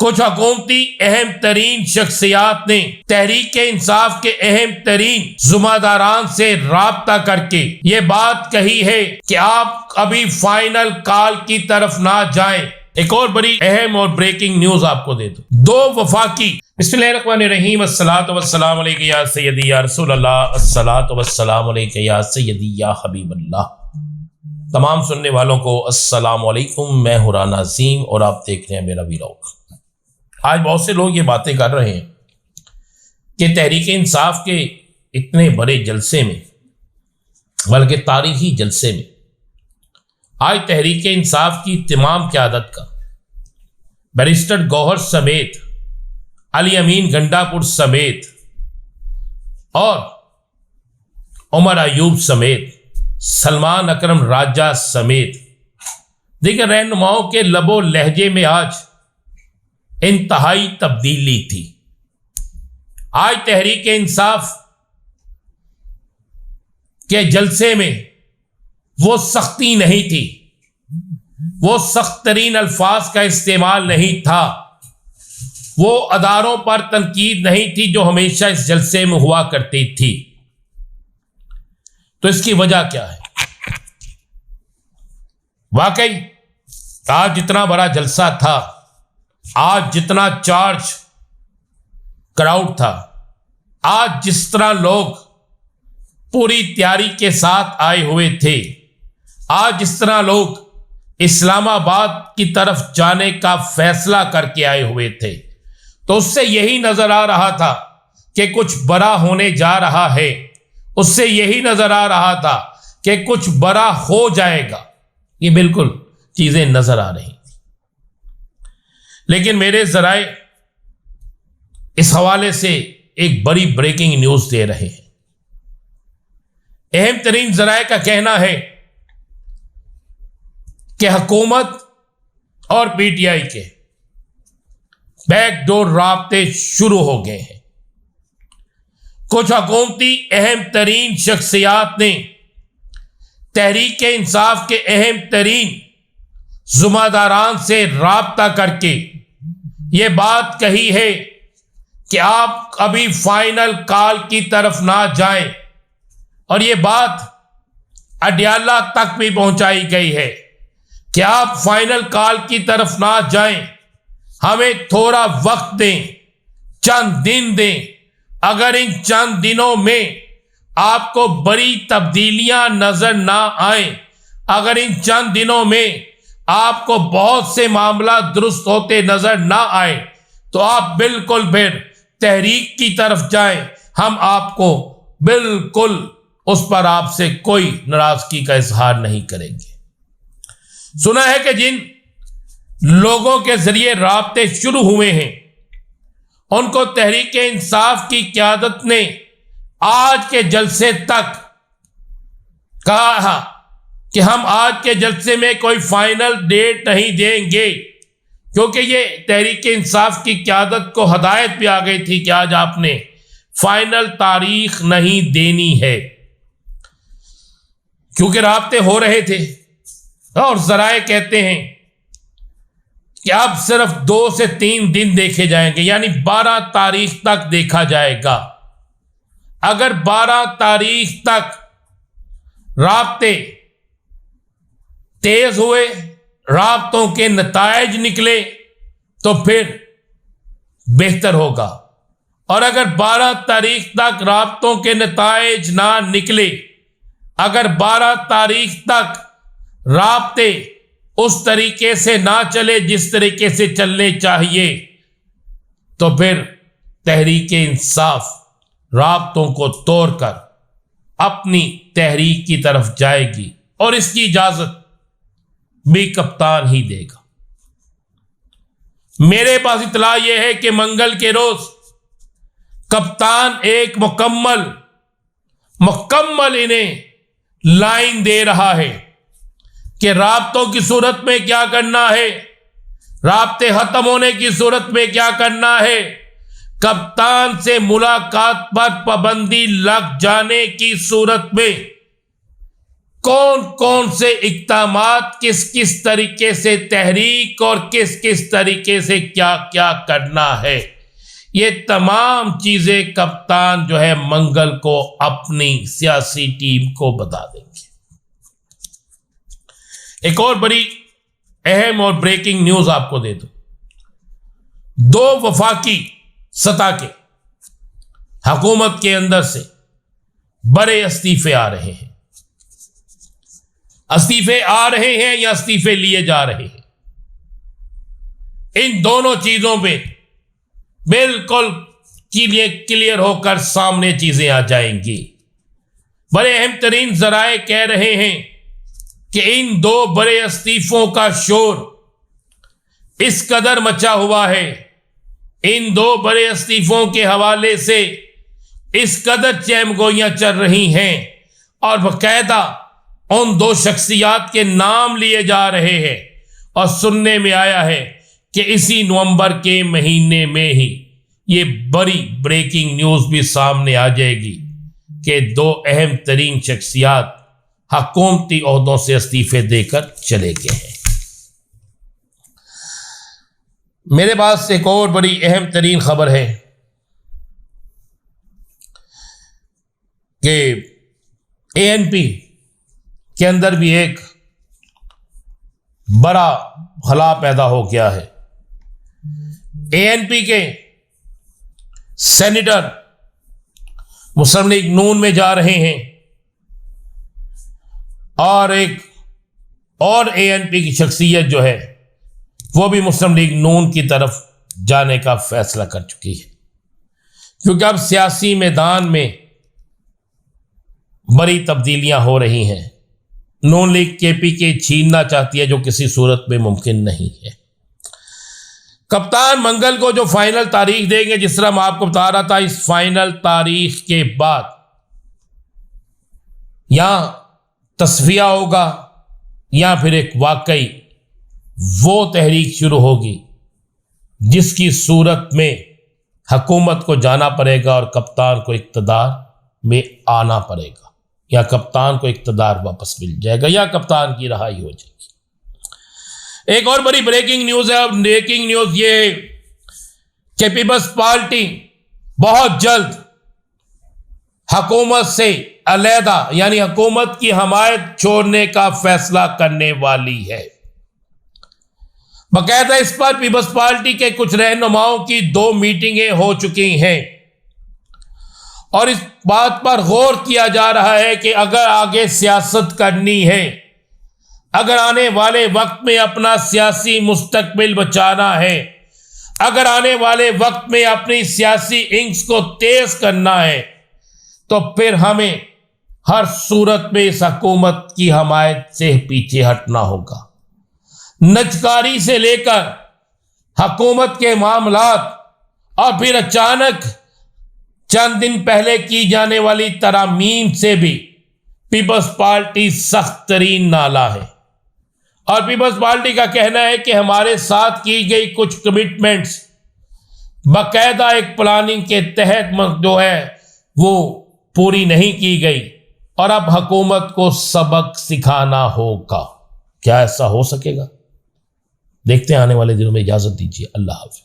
कुछ हुकूमती अहम तरीन शख्सियात ने तहरीक इंसाफ के अहम तरीन जुम्मेदारान से राब्ता करके ये बात कही है कि आप अभी फाइनल कॉल की तरफ ना जाएं। एक और बड़ी अहम और ब्रेकिंग न्यूज आपको दे दूं। दो वफाकी बिस्मिल्लाहिर्रहमानिर्रहीम अस्सलातु वस्सलामु अलैका या सय्यदी या रसूल अल्लाह, अस्सलातु वस्सलामु अलैका या सय्यदी या हबीबल्लाह। तमाम सुनने वालों को अस्सलामु अलैकुम। मैं हूं राना अज़ीम और आप देख रहे हैं मेरा वीलॉग। आज बहुत से लोग ये बातें कर रहे हैं कि तहरीक इंसाफ के इतने बड़े जलसे में, बल्कि तारीखी जलसे में, आज तहरीक इंसाफ की तमाम क़यादत का बैरिस्टर गौहर समेत, अली अमीन गंडापुर समेत और उमर अयूब समेत, सलमान अकरम राजा समेत दीगर रहनुमाओं के लबो लहजे में आज इंतहाई तब्दीली थी। आज तहरीक इंसाफ के जलसे में वो सख्ती नहीं थी, वो सख्त तरीन अल्फाज का इस्तेमाल नहीं था, वो अदारों पर तनकीद नहीं थी जो हमेशा इस जलसे में हुआ करती थी। तो इसकी वजह क्या है? वाकई आज जितना बड़ा जलसा था, आज जितना चार्ज क्राउड था, आज जिस तरह लोग पूरी तैयारी के साथ आए हुए थे, आज जिस तरह लोग इस्लामाबाद की तरफ जाने का फैसला करके आए हुए थे, तो उससे यही नजर आ रहा था कि कुछ बड़ा होने जा रहा है। उससे यही नजर आ रहा था कि कुछ बड़ा हो जाएगा। ये बिल्कुल चीजें नजर आ रही थी। लेकिन मेरे जराए इस हवाले से एक बड़ी ब्रेकिंग न्यूज दे रहे हैं। अहम तरीन जराए का कहना है कि हुकूमत और पीटीआई के बैकडोर राब्ते शुरू हो गए हैं। कुछ हुकूमती अहम तरीन शख्सियात ने तहरीक इंसाफ के अहम तरीन जुम्मेदारान से राब्ता करके ये बात कही है कि आप अभी फाइनल कॉल की तरफ ना जाएं, और ये बात अडियाला तक भी पहुंचाई गई है कि आप फाइनल कॉल की तरफ ना जाएं, हमें थोड़ा वक्त दें, चंद दिन दें। अगर इन चंद दिनों में आपको बड़ी तब्दीलियां नजर ना आए, अगर इन चंद दिनों में आपको बहुत से मामला दुरुस्त होते नजर ना आए, तो आप बिल्कुल फिर तहरीक की तरफ जाएं। हम आपको बिल्कुल उस पर आपसे कोई नाराजगी का इजहार नहीं करेंगे। सुना है कि जिन लोगों के जरिए राब्ते शुरू हुए हैं, उनको तहरीक इंसाफ की क़यादत ने आज के जलसे तक कहा कि हम आज के जलसे में कोई फाइनल डेट नहीं देंगे, क्योंकि ये तहरीक इंसाफ की क़यादत को हदायत भी आ गई थी कि आज आपने फाइनल तारीख नहीं देनी है, क्योंकि राब्ते हो रहे थे। और जराए कहते हैं कि अब सिर्फ 2 से 3 दिन देखे जाएंगे, यानी 12 तारीख तक देखा जाएगा। अगर 12 तारीख तक राब्ते तेज हुए, राब्तों के नतायज निकले, तो फिर बेहतर होगा। और अगर 12 तारीख तक राब्तों के नतायज ना निकले, अगर 12 तारीख तक राब्ते उस तरीके से ना चले जिस तरीके से चलने चाहिए, तो फिर तहरीक इंसाफ राब्तों को तोड़कर अपनी तहरीक की तरफ जाएगी, और इसकी इजाजत भी कप्तान ही देगा। मेरे पास इतला यह है कि मंगल के रोज कप्तान एक मुकम्मल इन्हें लाइन दे रहा है कि राब्तों की सूरत में क्या करना है, राब्ते खत्म होने की सूरत में क्या करना है। कप्तान से मुलाकात पर पाबंदी लग जाने की सूरत में कौन कौन से इक़दामात किस किस तरीके से तहरीक और किस किस तरीके से क्या क्या करना है, ये तमाम चीज़ें कप्तान जो है मंगल को अपनी सियासी टीम को बता देंगे। एक और बड़ी अहम और ब्रेकिंग न्यूज आपको दे दूं, 2 वफाकी सतह के हुकूमत के अंदर से बड़े इस्तीफे आ रहे हैं। इस्तीफे आ रहे हैं या इस्तीफे लिए जा रहे हैं, इन दोनों चीजों पे बिल्कुल क्लियर होकर सामने चीजें आ जाएंगी। बड़े अहम तरीन जराए कह रहे हैं कि इन 2 बड़े इस्तीफों का शोर इस कदर मचा हुआ है, इन 2 बड़े इस्तीफों के हवाले से इस कदर चहमगोइयां चल रही हैं और बाकायदा उन 2 शख्सियात के नाम लिए जा रहे हैं और सुनने में आया है कि इसी नवंबर के महीने में ही ये बड़ी ब्रेकिंग न्यूज भी सामने आ जाएगी कि 2 अहम तरीन शख्सियात हुकूमती ओहदों से इस्तीफे देकर चले गए हैं। मेरे पास एक और बड़ी अहम तरीन खबर है कि ANP के अंदर भी एक बड़ा खला पैदा हो गया है। ANP के सेनेटर मुस्लिम लीग नून में जा रहे हैं और एक और ANP की शख्सियत जो है वो भी मुस्लिम लीग नून की तरफ जाने का फैसला कर चुकी है, क्योंकि अब सियासी मैदान में बड़ी तब्दीलियां हो रही हैं। नून लीग KPK छीनना चाहती है, जो किसी सूरत में मुमकिन नहीं है। कप्तान मंगल को जो फाइनल तारीख देंगे, जिस तरह मैं आपको बता रहा था, इस फाइनल तारीख के बाद या तस्फिया होगा या फिर एक वाकई वो तहरीक शुरू होगी जिसकी सूरत में हुकूमत को जाना पड़ेगा और कप्तान को इक़्तिदार में आना पड़ेगा, या कप्तान को इक़्तिदार वापस मिल जाएगा या कप्तान की रहाई हो जाएगी। एक और बड़ी ब्रेकिंग न्यूज है। ब्रेकिंग न्यूज ये है कि पीपल्स पार्टी बहुत जल्द हुकूमत से अलहदा यानी हुकूमत की हमायत छोड़ने का फैसला करने वाली है। बाकायदा इस पर पीपल्स पार्टी के कुछ रहनुमाओं की 2 मीटिंगें हो चुकी हैं और इस बात पर गौर किया जा रहा है कि अगर आगे सियासत करनी है, अगर आने वाले वक्त में अपना सियासी मुस्तकबिल बचाना है, अगर आने वाले वक्त में अपनी सियासी इंक्स को तेज करना है, तो फिर हमें हर सूरत में इस हुकूमत की हमायत से पीछे हटना होगा। नजकारी से लेकर हुकूमत के मामलात और फिर अचानक चंद दिन पहले की जाने वाली तरामीम से भी पीपल्स पार्टी सख्त तरीन नाला है और पीपल्स पार्टी का कहना है कि हमारे साथ की गई कुछ कमिटमेंट्स बाकायदा एक प्लानिंग के तहत जो है वो पूरी नहीं की गई और अब हुकूमत को सबक सिखाना होगा। क्या ऐसा हो सकेगा? देखते हैं आने वाले दिनों में। इजाजत दीजिए। अल्लाह हाफिज।